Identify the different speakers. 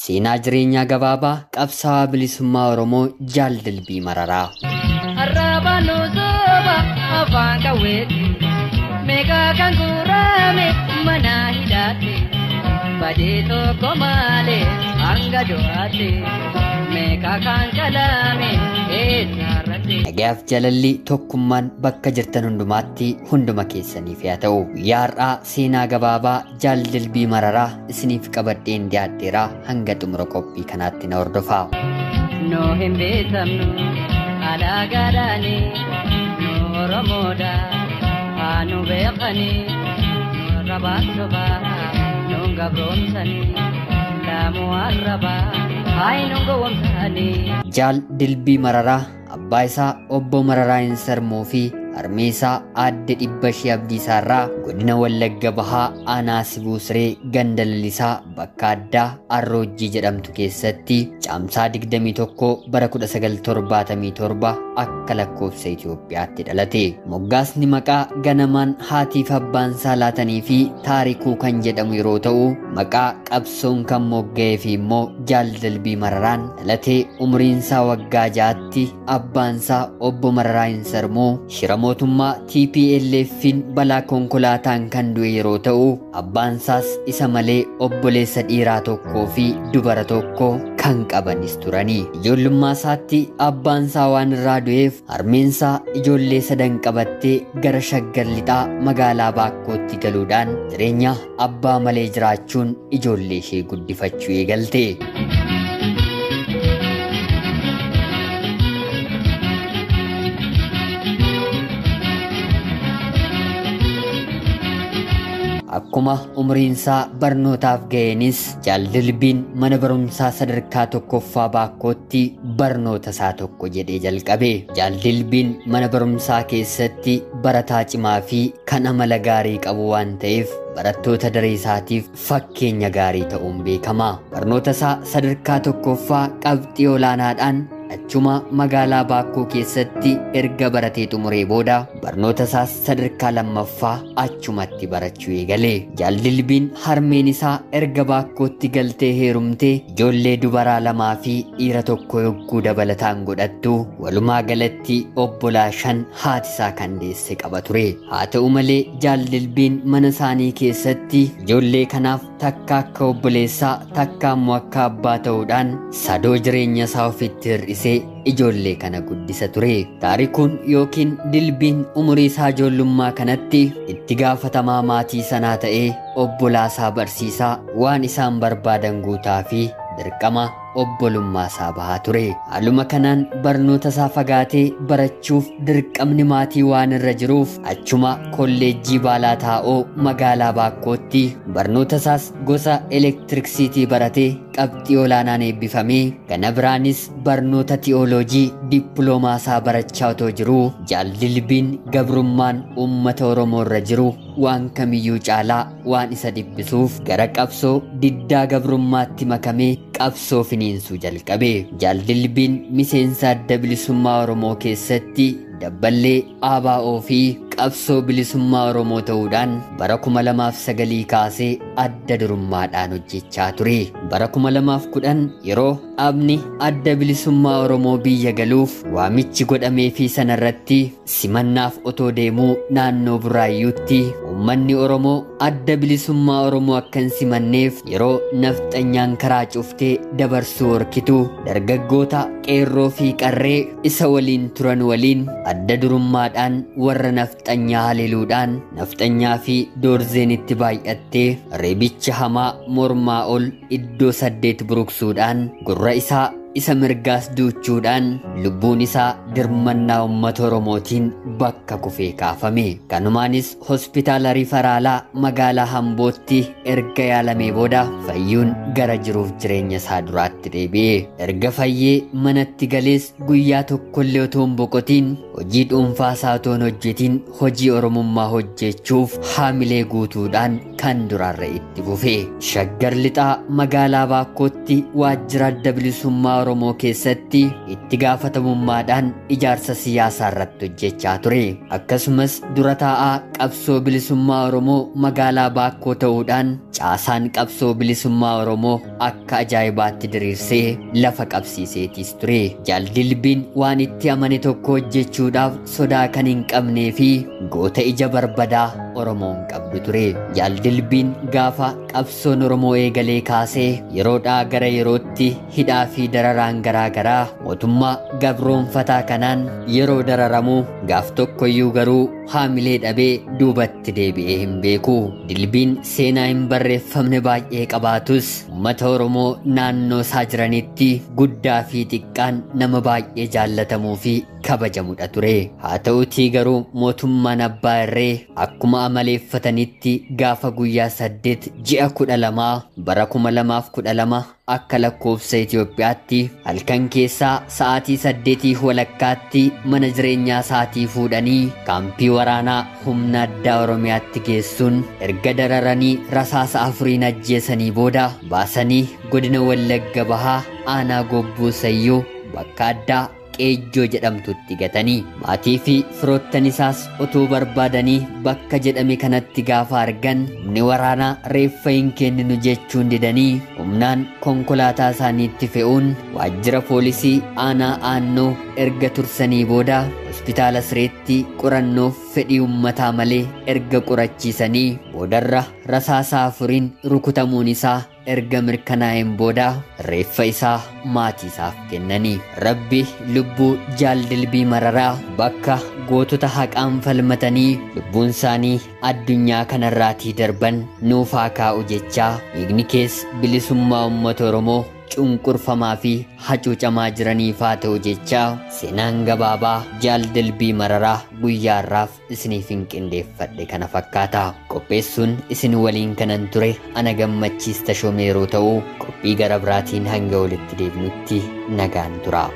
Speaker 1: Seenaa jireenyaa gabaabaa qabsaa'aa bilisummaa Oromoo Jaal Dilbii Mararaa.
Speaker 2: Arraba nuusoba afaan qawweetti meeqa kan gurame mana hidhaatti badee tokko malee hanga du'aatti meeqa kan qalame eessarratti.
Speaker 1: Nagaaf jalalli tokkummaan bakka jirtan hundumaatti hunduma keessaniif yaa ta'u. Yaar'aa seenaa gabaabaa Jaal Dilbii Mararaa isiniif qabadheen dhiyaadheeraa hanga xumura qophii kanaatti na hordofaa.
Speaker 2: No hin beekamnu alaagaadhaani nu Oromoodha anu beekani nu rabaasobaa nu gabroomsani laamu arrabaa hayi nu gowwomsani.
Speaker 1: Jaal Dilbii Mararaa abbaa isaa obbo Mararaa hin sarmuu fi harmee isaa aadde Dhibbashii Abdiisaarraa godina Wallagga Bahaa aanaa Sibuu Siree ganda lalisaa bakka addaa Arroojjii jedhamtu keessatti caamsaa 21 bara 1977 akka lakkoofsa Itoophiyaatti dhalate. Moggaasni maqaa ganamaan haatiif abbaan isaa laatanii fi Taarikuu kan jedhamu yeroo ta'u, maqaa qabsoon kan mogga'ee fi immoo Jaal Dilbii Mararaan dhalatee umriin isaa waggaa 6tti abbaan isaa obbo Mararaa hin sarmuu shira mootummaa TPLF'n balaa konkolaataan kan du'e yeroo ta'u, abbaan isaas isa malee obboleessa dhiiraa tokkoo fi dubara tokko kan qabanis turani. Ijoollummaa isaatti abbaan isaa waan irraa du'eef harmeen isaa ijoollee 3 qabattee gara Shaggar Lixaa magaalaa Baakkootti galuudhaan jireenya abbaa malee jiraachuun ijoollee ishee guddifachuu eegalte. Akkuma umriin isaa barnootaaf ga'eenis Jaal Dilbiin mana barumsaa sadarkaa tokkoffaa Baakkootti barnoota isaa tokko jedhee jalqabe. Jaal Dilbiin mana barumsaa keessatti barataa cimaa fi kan amala gaarii qabu waan ta'eef barattoota daree isaatiif fakkeenya gaarii ta'uun beekama. Barnoota isaa sadarkaa tokkoffaa qabxii olaanaadhaan achuma magaalaa Baakkoo keessatti erga baratee xumuree booda barnoota isaas sadarkaa lammaffaa achumatti barachuu eegale. Jaal Dilbiin harmeen isaa erga Baakkootti galtee heerumtee ijoollee dubaraa 2 fi dhiira 1 yogguu dabalataan godhattu walumaa galatti obbolaa 5 haati isaa kan deesse qaba ture. Haa ta'u malee Jaal Dilbiin mana isaanii keessatti ijoollee kanaaf takka akka obboleessaa takka immoo akka abbaa ta'uudhaan sadoo jireenya isaa ofitti hir'ise ijoollee kana guddisa ture. Taarikuun yookiin Dilbiin umurii isaa ijoollummaa kanatti itti gaafatamaa maatii sanaa ta'ee obbolaa isaa barsiisaa waan isaan barbaadan guutaa fi dirqama obbolummaa isaa bahaa ture. Haaluma kanaan barnoota isaa fagaatee barachuuf dirqamni maatii waan irra jiruuf achuma kolleejjii Baalaa Taa'oo magaalaa Baakkootti barnoota isaas gosa elektiriksiitii baratee qabxii olaanaan eebbifamee kana biraanis barnoota tiyooloojii dippiloomaa isaa barachaa otoo jiruu Jaal Dilbiin gabrummaan uummata Oromoo irra jiru waan kamiyyuu caalaa waan isa dhibbisuuf gara qabsoo diddaa gabrummaatti makamee qabsoo finiinsuu jalqabe. Jaal Dilbiin miseensa adda bilisummaa Oromoo keessatti dabballee ABO fi qabsoo bilisummaa Oromoo ta'uudhaan bara 2009 kaasee adda durummaadhaan hojjechaa ture. Bara 2010 yeroo dhaabni adda bilisummaa Oromoo biyya galuuf waamichi godhamee fi sanarratti simannaaf otoo deemuu naannoo Buraayyuutti uummanni Oromoo adda bilisummaa Oromoo akka hin simanneef yeroo nafxanyaan karaa cuftee dabarsuu horkitu dargaggoota qeerroo fi qarree isa waliin turan waliin adda durummaadhaan warra nafxanyaa haleeluudhaan nafxanyaa fi doorzeenitti baay'attee reebicha hamaa mormaa ol iddoo 8 buruqsuudhaan gurra isaa isa mirgaas duuchuudhaan lubbuun isaa dirmannaa uummata Oromootiin bakka kufee kaafame. Kanumaanis hospitaala rifaraalaa magaalaa Hambootti erga yaalamee booda fayyuun gara jiruuf jireenya isaa duraatti deebi'e. Erga fayyee manatti galees guyyaa tokkollee otoo hin boqotiin hojii dhuunfaa isaa otoo hin hojjetin hojii Oromummaa hojjechuuf haamilee guutuudhaan kan duraarra itti fufe. Shaggar Lixaa magaalaa Baakkootti waajjira adda bilisummaa Oromoo keessatti itti gaafatamummaadhaan ijaarsa siyaasaa irratti hojjechaa ture. Akkasumas dura taa'aa qabsoo bilisummaa Oromoo magaalaa Baakkoo ta'uudhaan caasaan qabsoo bilisummaa Oromoo akka ajaa'ibaatti diriirsee lafa qabsiiseetis ture. Jaal Dilbiin waan itti amane tokko hojjechuudhaaf sodaa kan hin qabnee fi goota ija barbadaa Oromoon qabdu ture. Jaal Dilbiin gaafa qabsoon Oromoo eegalee kaasee yeroodhaa gara yerootti hidhaa fi dararaan garaagaraa mootummaa gabroonfataa kanaan yeroo dararamu gaaf tokkoyyuu garuu haamilee dhabee duubatti deebi'ee hin beeku. Dilbiin seenaa hin barreeffamne baay'ee qabaatus uummata Oromoo naannoo isaa jiranitti guddaa fi xiqqaan nama baay'ee jaallatamuu fi kabajamudha ture. Haa ta'utii garuu mootummaan Abbaa Irree akkuma amaleeffatanitti gaafa guyyaa 8 ji'a 12 bara 2012 akka lakkoofsa Itoophiyaatti halkan keessaa sa'aatii 8:00 mana jireenyaa isaatii fuudhanii kaampii waraanaa humna addaa Oromiyaatti geessuun erga dararanii rasaasa 4 ajjeesanii booda baasanii godina Wallagga Bahaa aanaa Gobbuu Sayyoo bakka addaa Qeejjoo jedhamtutti gatanii maatii fi firoottan isaas otoo barbaadanii bakka jedhame kanatti gaafa argan humni waraanaa reeffa hin kenninu jechuun didanii humnaan konkolaataa isaaniitti fe'uun waajjira poolisii aanaa Aannoo erga tursanii booda hospitaala Sireetti qorannoof fedhii ummataa malee erga qorachiisanii boodarra rasaasa 4 rukutamuun isaa erga mirkanaa'een booda reeffa isaa maatii isaaf kennanii. Rabbi lubbuu Jaal Dilbii Mararaa bakka gootota haqaan falmatanii lubbuun isaanii addunyaa kanarraatii darban nuuf haa kaa'u jechaa dhiigni kees bilisummaa uummata Oromoo cunqurfamaa fi hacuucamaa jiraniif haa ta'u jechaa seenaan gabaabaa Jaal Dilbii Mararaa guyyaarraaf isiniif hin qindeeffadhe kana fakkaata. Qopheessuun isin waliin kanan ture ana Gammachiis Tashoomeeroo ta'uu qophii gara biraatiin hanga walitti deebinutti nagaan tura.